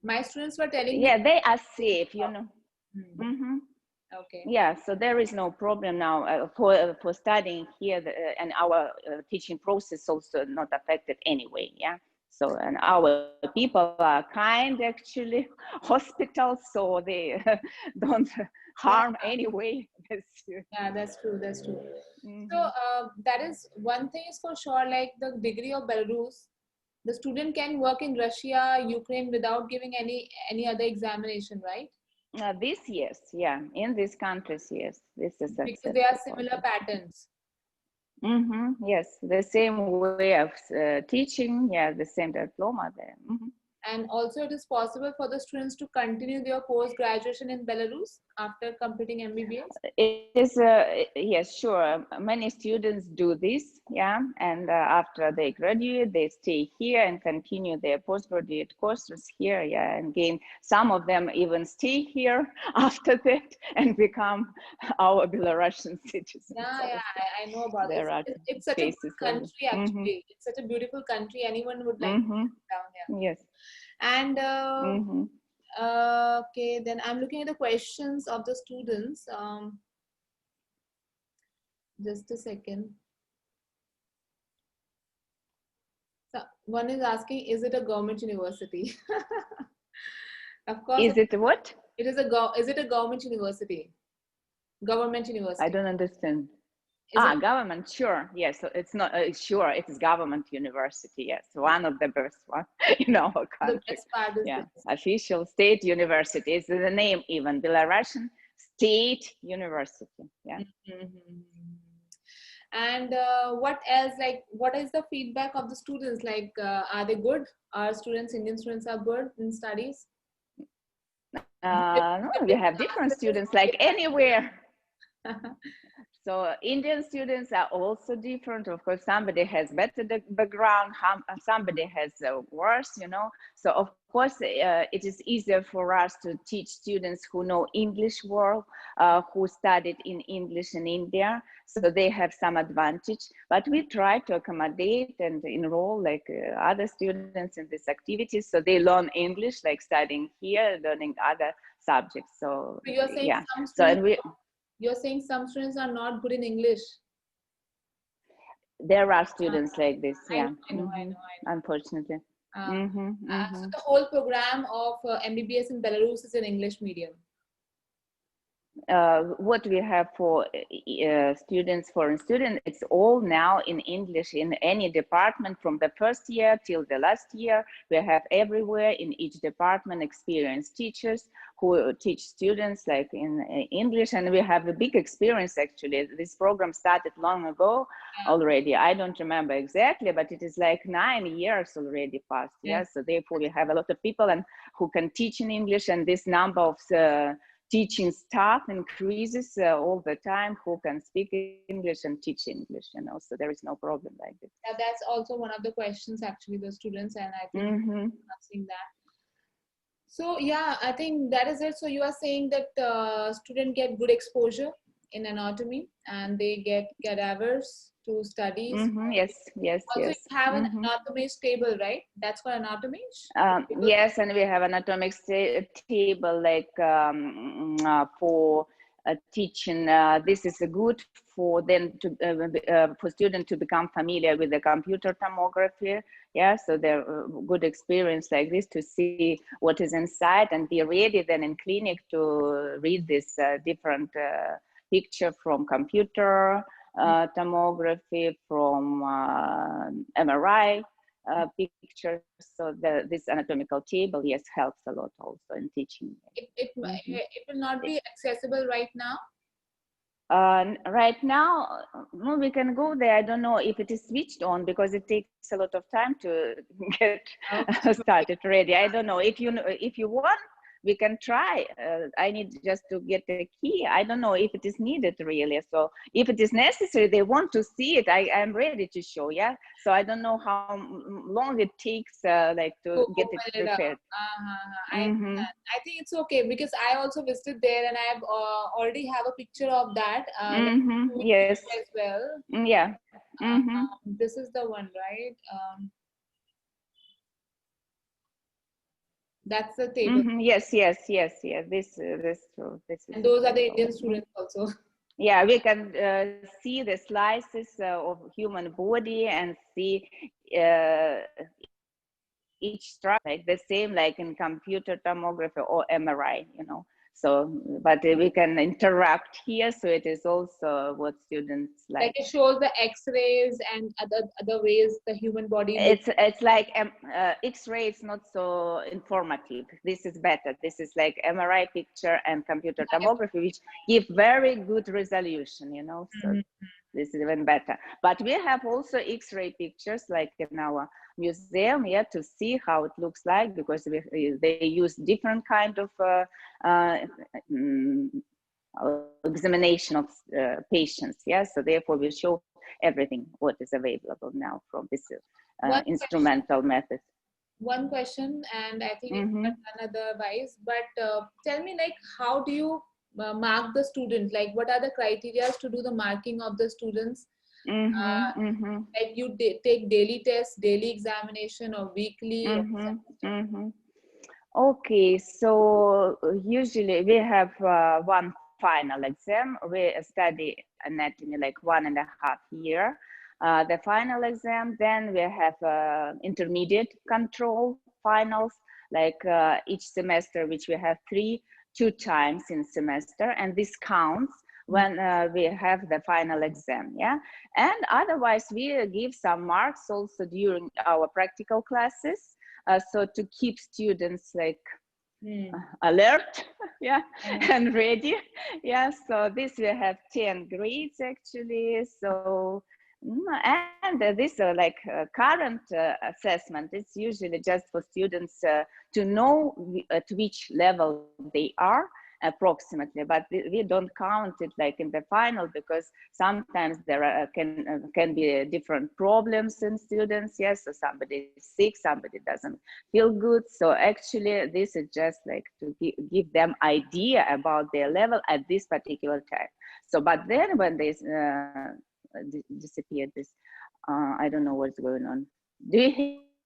my students were telling me. yeah, they are safe, you know. Hmm. Hmm. Okay. Yeah, so there is no problem now for studying here, and our teaching process also not affected anyway. Yeah. So and our people are kind actually, hospitals, so they don't Yeah, harm anyway. yeah, that's true. That's true. So Mhm. that is one thing is for sure. Like the degree of Belarus, the student can work in Russia, Ukraine without giving any other examination, right? This yes, yeah, in these countries, yes, this is Because they are accepted for similar this. patterns. Mm-hmm. Yes, the same way of teaching, yeah, the same diploma there. Mm-hmm. And also, it is possible for the students to continue their post graduation in Belarus after completing MBBS. It is, yes, sure. Many students do this, yeah, and after they graduate, they stay here and continue their postgraduate courses here, yeah, and gain. Some of them even stay here after that and become our Belarusian citizens Yeah, yeah, also. I know about this. There are It's such a good cases like this. country, Mm-hmm. actually. It's such a beautiful country. Anyone would like to Mm-hmm. live down here. Yes. And Mm-hmm. okay, then I'm looking at the questions of the students. Just a second. So one is asking, is it a government university? Of course, Is it what? it is is it a government university? Government I university. don't understand. Is it Government, sure. Yes, so it's not sure. It is government university. Yes, one of the best one in our the country. best part is Yeah, this? official state university is the name even Belarusian State University. Yeah. Mhm. And what else? Like, what is the feedback of the students? Like, are they good? Are students, Indian students, are good in studies? No, we have different students like anywhere. So Indian students are also different. Of course, somebody has better background, somebody has worse, you know. So of course, it is easier for us to teach students who know English well, who studied in English in India. So they have some advantage. But we try to accommodate and enroll like other students in these activities. So they learn English, like studying here, learning other subjects. So So you're saying yeah. some So students, and we you're saying some students are not good in English. there are Uh, students like this, I know, yeah. I know, I Hmm. know, I know. Unfortunately. Hmm. So Hmm. the whole program of MBBS in Belarus is in English medium. What we have for students, foreign students, it's all now in English in any department from the first year till the last year. We have everywhere in each department experienced teachers who teach students like in English, and we have a big experience actually. This program started long ago already. I don't remember exactly, but it is like 9 years already passed. Yeah. Yeah, so therefore we have a lot of people and who can teach in English, and this number of teaching staff increases all the time who can speak English and teach English, you know, so there is no problem like this. Yeah, that's also one of the questions actually, the students, and I think Mm-hmm. asking that. So yeah, I think that is it. So you are saying that students get good exposure in anatomy and they get cadavers to studies. Mm-hmm. Yes, yes, Also, yes. you have an Mm-hmm. anatomy table, right? That's called anatomy. Table. Yes, and we have anatomic table like for teaching. This is a good for them to for students to become familiar with the computer tomography. Yeah, so they're good experience like this to see what is inside and be ready then in clinic to read this different picture from computer tomography, from MRI pictures. So this anatomical table, yes, helps a lot also in teaching. It, it, Mm-hmm. it will not be accessible right now. Right now, no, we can go there. I don't know if it is switched on because it takes a lot of time to get Okay. started ready. I don't know if you want, we can try. I need just to get a key. I don't know if it is needed really. So if it is necessary, they want to see it. I am ready to show. Yeah. So I don't know how long it takes, like to To get it open it up. prepared. I Mm-hmm. understand. I think it's okay because I also visited there and I've already have a picture of that. Let me Mm-hmm. show you Yes. as well. Yeah. Mm-hmm. This is the one, right? That's the table. Mm-hmm. Yes, yes, yes, yes. This true. This is And a those are the table. Indian students also. Yeah, we can see the slices of human body and see uh, each structure like the same like in computer tomography or MRI, you know. So, but we can interact here, so it is also what students Like like. it shows the X-rays and other ways the human body looks. It's like X-ray is not so informative. This is better. This is like MRI picture and computer tomography, which give very good resolution, you know. So Mhm. this is even better. But we have also X-ray pictures like in our museum, yeah, to see how it looks like, because they use different kind of uh, mm, examination of patients, yeah. So therefore we show everything what is available now from this One question, instrumental method. one question, and I think it's Mm-hmm. another advice. But tell me, like, how do you mark the student? Like, what are the criteria to do the marking of the students? Uh, Mm-hmm. Mm-hmm. like you take daily tests, daily examination, or weekly or Mm-hmm. semester? Mm-hmm. Okay, so usually we have one final exam. We study anatomy like 1.5 years. The final exam, then we have intermediate control finals, like each semester, which we have two times in semester, and this counts when we have the final exam, yeah. And otherwise, we give some marks also during our practical classes, so to keep students like alert, yeah, and ready, yeah. So this we have 10 grades actually. So and this like current assessment, it's usually just for students to know at which level they are approximately, but we don't count it like in the final, because sometimes there can be different problems in students, yes. So somebody is sick, somebody doesn't feel good. So actually this is just like to give them idea about their level at this particular time. So but then when they disappeared this, I don't know what's going on. Do you hear me?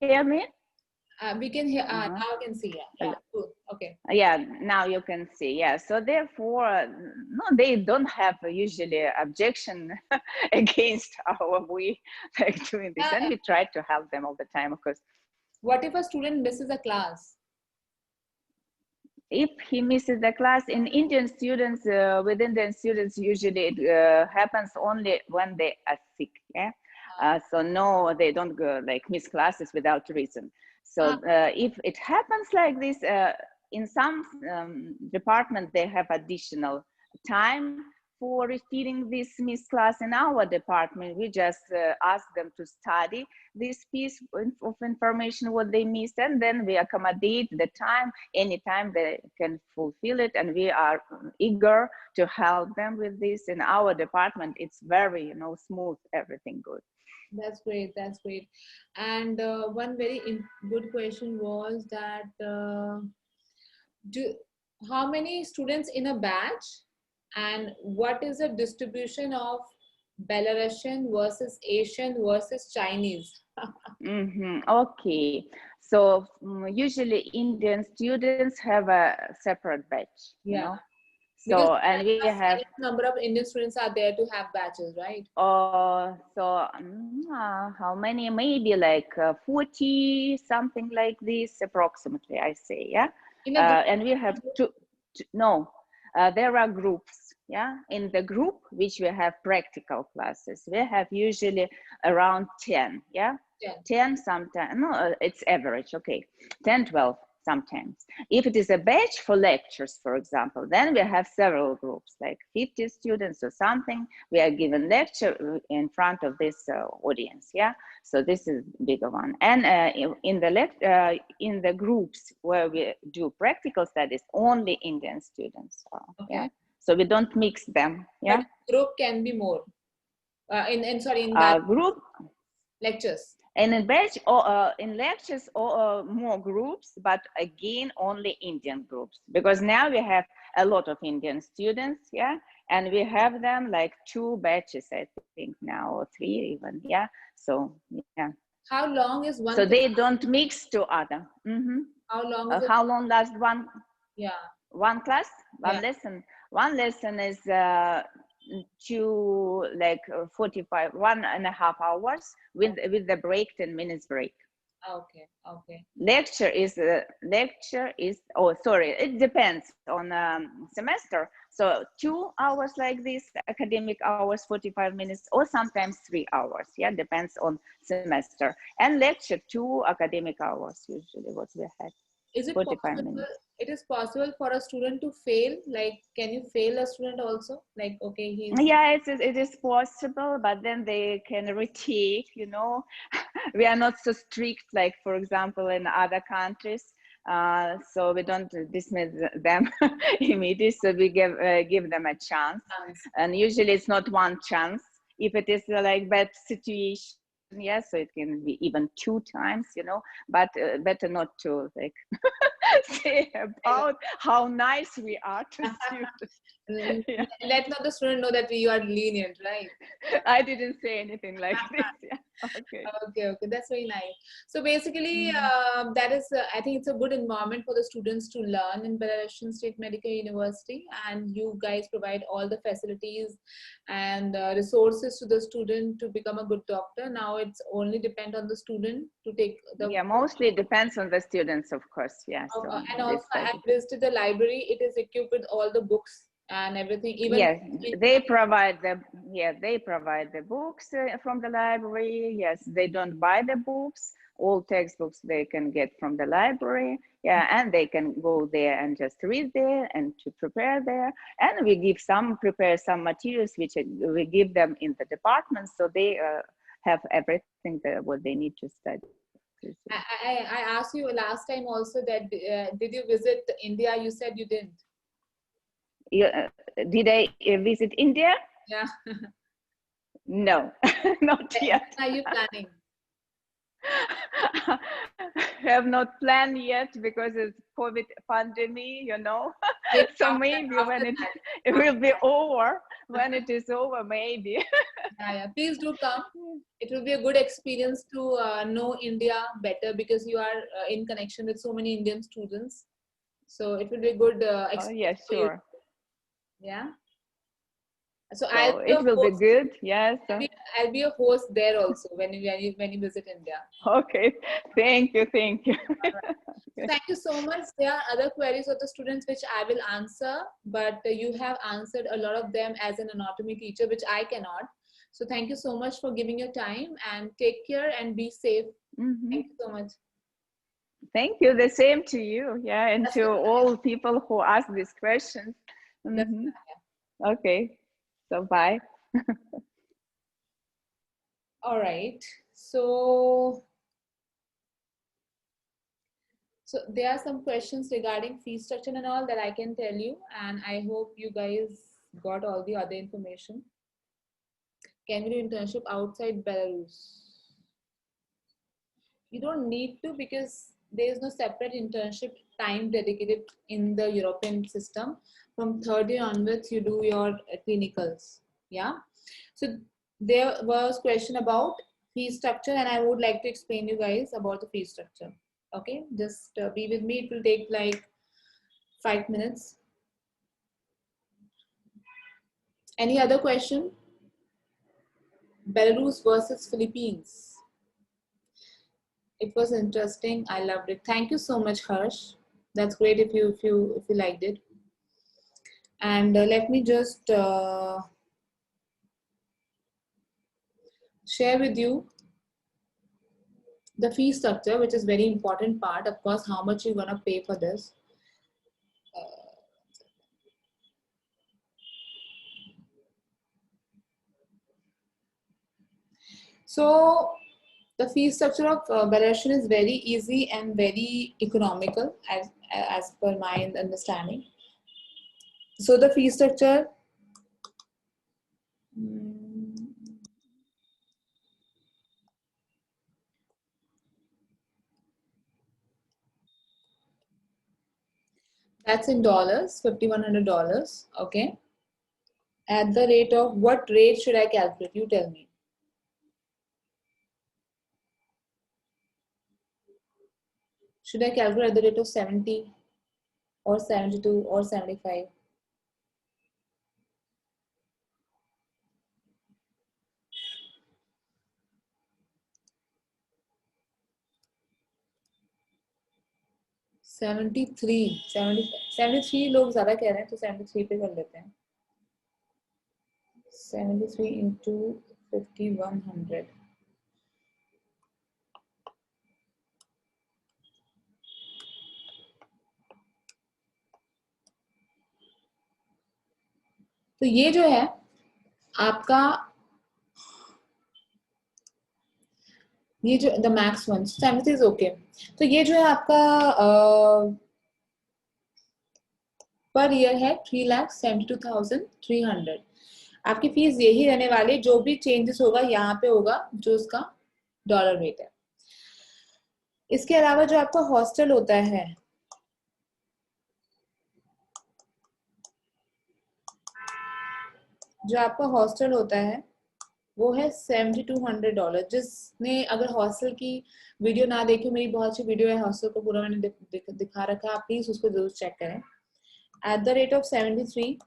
We can hear. Uh-huh. Now I can see. Yeah. Yeah. Cool. Okay. Yeah, now you can see. Yeah, so therefore no, they don't have usually objection against our way like doing this, Yeah, and yeah. we try to help them all the time, of course. What if a student misses a class? If he misses the class, in Indian students, with Indian students, usually it happens only when they are sick, yeah. So no, they don't go like miss classes without reason. So Uh, if it happens like this, in some department, they have additional time for repeating this missed class. In our department, we just ask them to study this piece of information, what they missed, and then we accommodate the time anytime they can fulfill it, and we are eager to help them with this. In our department, it's very, you know, smooth, everything good. that's great. That's great. And one very good question was that do how many students in a batch, and what is the distribution of Belarusian versus Asian versus Chinese? Okay, so usually Indian students have a separate batch, you Yeah, know. because So and we have number of Indian students are there to have batches, right? how many? Maybe like 40, something like this, approximately, I say, yeah. In a group. And we have no, there are groups, yeah. In the group, which we have practical classes, we have usually around 10, yeah. 10. 10 sometimes, no, it's average, okay, 10, 12. sometimes. If it is a batch for lectures, for example, then we have several groups, like 50 students or something. We are given lecture in front of this audience, yeah? So this is a bigger one. And in the groups where we do practical studies, only Indian students are, Okay. yeah? So we don't mix them, yeah? But group can be more. In Group lectures. And in batch or in lectures or more groups, but again only Indian groups, because now we have a lot of Indian students, yeah, and we have them like 2 batches, I think now, or 3 even, yeah. So yeah. How long is one? So they don't mix to other. Mm-hmm. How long is how long lasts one? Yeah. One class, one Yeah. lesson. One lesson is to like 45, 1.5 hours with the break, 10 minutes break. Okay. Okay. Lecture is oh sorry, it depends on semester. So 2 hours like this, academic hours, 45 minutes, or sometimes 3 hours. Yeah, depends on semester. And lecture 2 academic hours usually what we had. Is it 45 possible? minutes. It is possible for a student to fail. Like, can you fail a student also? Like, okay, he's. Yeah, it is possible, but then they can retake. You know, we are not so strict, like for example in other countries. So we don't dismiss them immediately. So we give them a chance, and usually it's not one chance. If it is like bad situation, yes, so it can be even 2 times, you know. But better not to like say about how nice we are to students. Yeah. Let not the student know that you are lenient, right? I didn't say anything like this. Yeah. Okay. Okay. That's very nice. So basically, that is, I think it's a good environment for the students to learn in Belarusian State Medical University, and you guys provide all the facilities and resources to the student to become a good doctor. Now it's only depend on the student to take the. Yeah, mostly it depends on the students, of course. Yeah. So And also, I visited the library. It is equipped with all the books and everything. Even yes, they provide the books from the library. Yes, they don't buy the books. All textbooks they can get from the library. Yeah, and they can go there and just read there and to prepare there. And we prepare some materials which we give them in the department, so they have everything what they need to study. I asked you last time also that did you visit India? You said you didn't. Did I visit India? Yeah. No, not yet. When are you planning? Have not planned yet because it's COVID pandemic, you know. So maybe when it will be over, when it is over, maybe. Yeah. Please do come. It will be a good experience to know India better because you are in connection with so many Indian students. So it will be a good experience. Yeah, sure. Yeah. So it will be good. Yes. I'll be a host there also when you visit India. Okay. Thank you. Thank you. Right. So thank you so much. There are other queries of the students which I will answer, but you have answered a lot of them as an anatomy teacher, which I cannot. So thank you so much for giving your time, and take care and be safe. Mm-hmm. Thank you so much. Thank you. The same to you. Yeah, and to all people who ask these questions. Mm-hmm. Okay. So bye. All right. So there are some questions regarding fee structure and all that I can tell you, and I hope you guys got all the other information. Can we do internship outside Belarus? You don't need to, because there is no separate internship time dedicated in the European system. From third year onwards, you do your clinicals. Yeah. So there was question about fee structure, and I would like to explain you guys about the fee structure. Okay, just be with me. It will take like 5 minutes. Any other question? Belarus versus Philippines. It was interesting. I loved it. Thank you so much, Harsh. That's great if you liked it. And let me just share with you The fee structure, which is very important part, of course, how much you're gonna pay for this. So the fee structure of Belarusian is very easy and very economical as per my understanding. So the fee structure, that's in dollars, $5,100. Okay. At the rate of what rate should I calculate? You tell me. Should I calculate at the rate of 70 or 72 or 75? Seventy three 73 लोग ज्यादा कह रहे हैं तो 73 पे कर लेते हैं. 73 into 5,100. तो ये जो है आपका, ये जो the max one 73 is okay. तो ये जो है आपका पर ईयर है 3,72,300. आपकी फीस यही रहने वाली, जो भी चेंजेस होगा यहाँ पे होगा जो उसका डॉलर रेट है. इसके अलावा जो आपका हॉस्टल होता है, जो आपका हॉस्टल होता है वो है $7,200. जिसने अगर हॉस्टल की वीडियो ना देखी, मेरी बहुत अच्छी वीडियो है हॉस्टल को पूरा मैंने दिखा रखा है, आप प्लीज उसको जरूर चेक करें. At the rate of 73,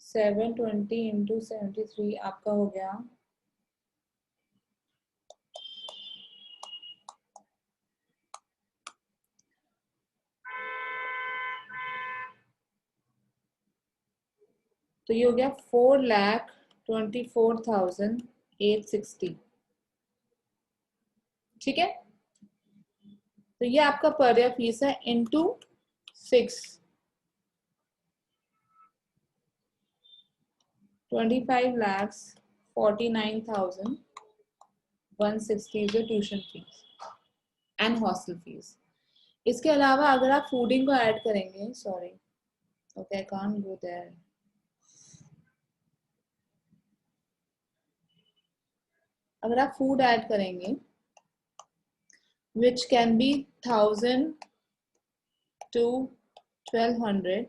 720 into 73 आपका हो गया तो ये हो गया 4,24,860. ठीक है. तो ये आपका पर ईयर फीस है into 6. 25,49,160 is your tuition fees and hostel fees. इसके अलावा अगर आप फूडिंग को ऐड करेंगे, sorry okay I can't go there. अगर आप फूड ऐड करेंगे which can be 1,000 to 1,200,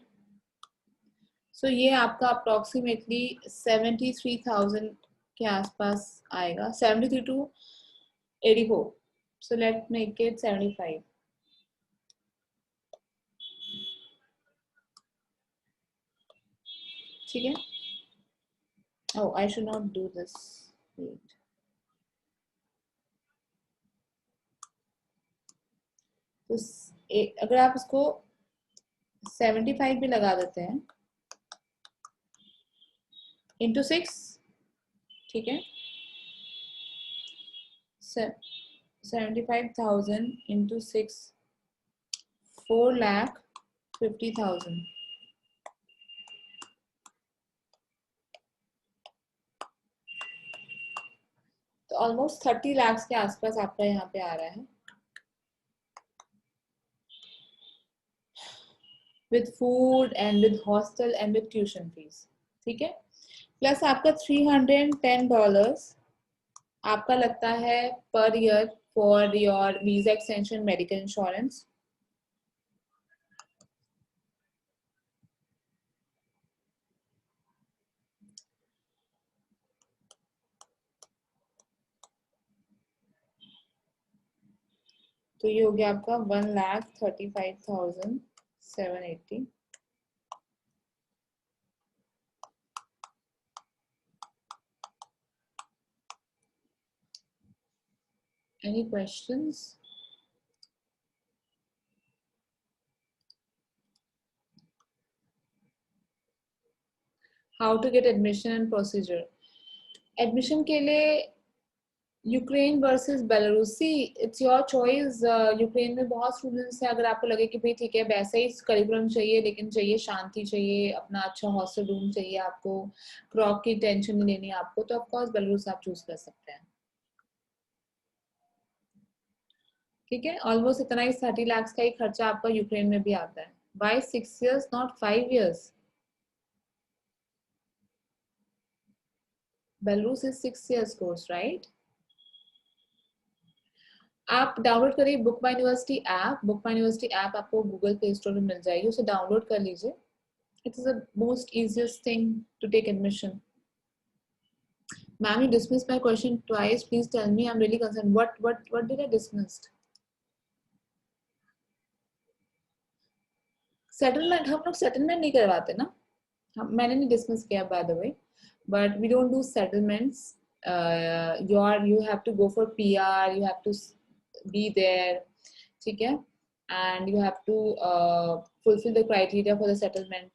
so ये आपका अप्रोक्सीमेटली 73,000 के आसपास आएगा. 73 to 84. So let's make it 75. ठीक है. Oh, I should not do this. Wait. तो अगर आप इसको 75 भी लगा देते हैं into 6, ठीक है, 75,000 into 6, 4,50,000. तो ऑलमोस्ट 30 लाख के आसपास आपका यहाँ पे आ रहा है with food and with hostel and with tuition fees. ठीक है. प्लस आपका $310 आपका लगता है per year for your visa extension, medical insurance. तो ये हो गया आपका 1,35,780. Any questions? How to get admission and procedure? Admission के लिए यूक्रेन वर्सेस बेलारूसी, इट्स योर चॉइस। यूक्रेन में बहुत स्टूडेंट्स हैं, अगर आपको लगे कि भाई ठीक है वैसा ही करिकुलम चाहिए लेकिन चाहिए शांति, चाहिए अपना अच्छा हॉस्टल रूम चाहिए, आपको क्रॉप की टेंशन नहीं लेनी आपको, तो ऑफ कोर्स बेलारूस आप चूज कर सकते हैं। ठीक है, ऑलमोस्ट इतना ही 30 लाख का ही खर्चा आपका यूक्रेन में भी आता है। Why 6 years not 5 years? Belarus is 6 years course, right? आप डाउनलोड करिए Book My University app. Book My University app आपको गूगल प्ले स्टोर में मिल जाएगी, उसे डाउनलोड कर लीजिए। It is the most easiest thing to take admission. Ma'am, you dismissed my question twice. Please tell me. I'm really concerned. What did I dismiss? Settlement, हम लोग settlement नहीं करवाते ना। मैंने नहीं डिसमिस किया by the way, but we don't do settlements. you have to go for PR, you have to be there, ठीक है, and you have to fulfill the criteria for the settlement.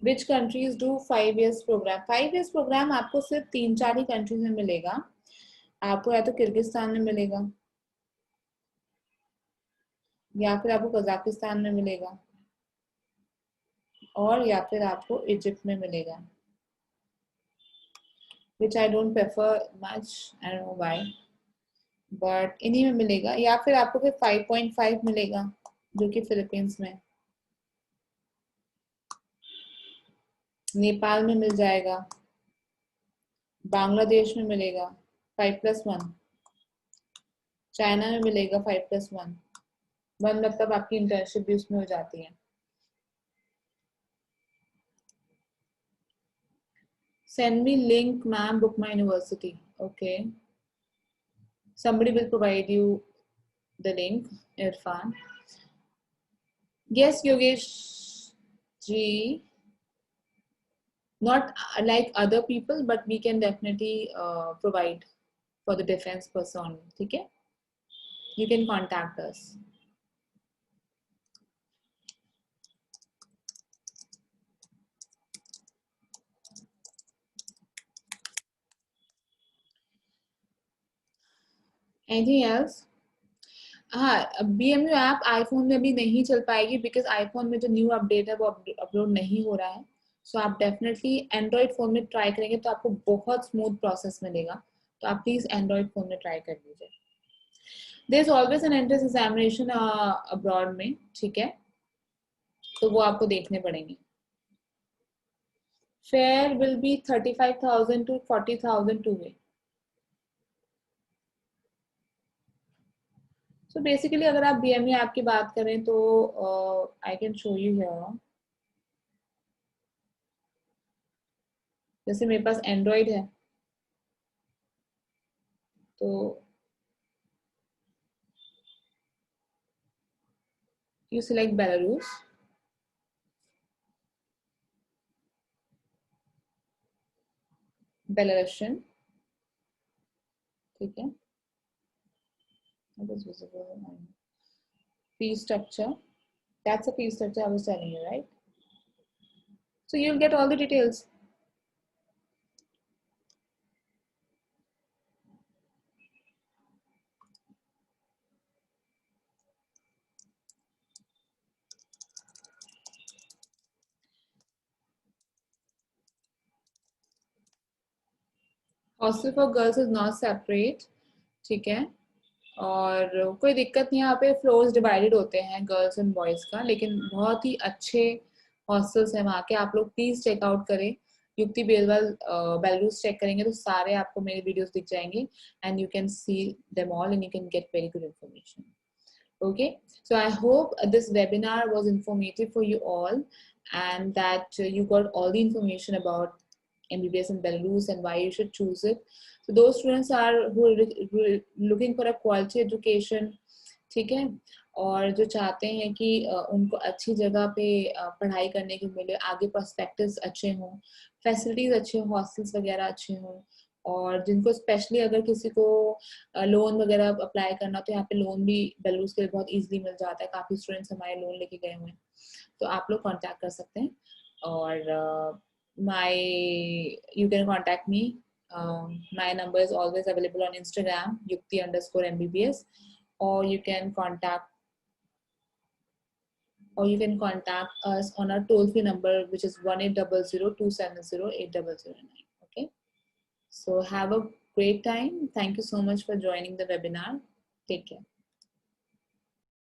Which countries do 5 years program? 5 years program आपको सिर्फ 3-4 ही countries में मिलेगा। आपको या तो Kyrgyzstan में मिलेगा, या फिर आपको कजाकिस्तान में मिलेगा, और या फिर आपको इजिप्ट में मिलेगा, which I don't prefer much, I don't know why, but इन्हीं में मिलेगा। या फिर आपको फिर 5.5 मिलेगा जो कि फिलीपींस में, नेपाल में मिल जाएगा, बांग्लादेश में मिलेगा 5+1, चाइना में मिलेगा 5+1। वन मतलब आपकी इंटर्नशिप भी उसमें हो जाती है। Send me link, ma'am, book my university. Okay. Somebody will provide you the link, Irfan. Yes, Yogesh ji, not like other people, but we can definitely provide for the defense person. Okay? You can contact us. Anything else? हाँ, BMU app iPhone में भी नहीं चल पाएगी because iPhone में जो new update है वो अपलोड नहीं हो रहा है। सो आप डेफिनेटली एंड्रॉइड फोन में ट्राई करेंगे तो आपको बहुत स्मूथ प्रोसेस मिलेगा, तो आप प्लीज एंड्रॉइड फोन में ट्राई कर लीजिए। There is always an entrance examination abroad में, ठीक है, तो वो आपको देखने पड़ेंगे। Fare will be 35,000 to 40,000 two way. So basically अगर आप BMU ऐप की बात करें तो I can show you here. जैसे मेरे पास एंड्रॉइड है तो you select Belarus, Belarusian, ठीक है, what is visible? Fee structure, that's a fee structure I was telling you, right? So you'll get all the details. Hostel for girls is not separate, ठीक है, और कोई दिक्कत नहीं है, यहाँ पे फ्लोर्स डिवाइडेड होते हैं गर्ल्स एंड बॉयज का, लेकिन बहुत ही अच्छे हॉस्टल्स हैं वहाँ के, आप लोग प्लीज चेकआउट करें। युक्ति बेलवाल बेलारूस चेक करेंगे तो सारे आपको मेरे वीडियोस दिख जाएंगे and you can see them all and you can get very good information. Okay, so I hope this webinar was informative for you all and that you got all the information about MBBS in Belarus and why you should choose it. So those students are who are looking for a quality education, ठीक है, और जो चाहते हैं कि उनको अच्छी जगह पे पढ़ाई करने को मिले, आगे पर्सपेक्टिव्स अच्छे हों, फैसिलिटीज अच्छे हों, हॉस्टल्स वगैरह अच्छे हों, और जिनको स्पेशली अगर किसी को लोन वगैरह अप्लाई करना तो यहाँ पे लोन भी बेलारूस के लिए बहुत इजीली मिल जाता है। काफ़ी स्टूडेंट्स हमारे लोन लेके गए हुए हैं, तो आप लोग कांटेक्ट कर सकते हैं। और you can contact me. My number is always available on Instagram, Yukti_MBBS, or you can contact us on our toll-free number, which is 1800-270-8009. Okay. So have a great time. Thank you so much for joining the webinar. Take care.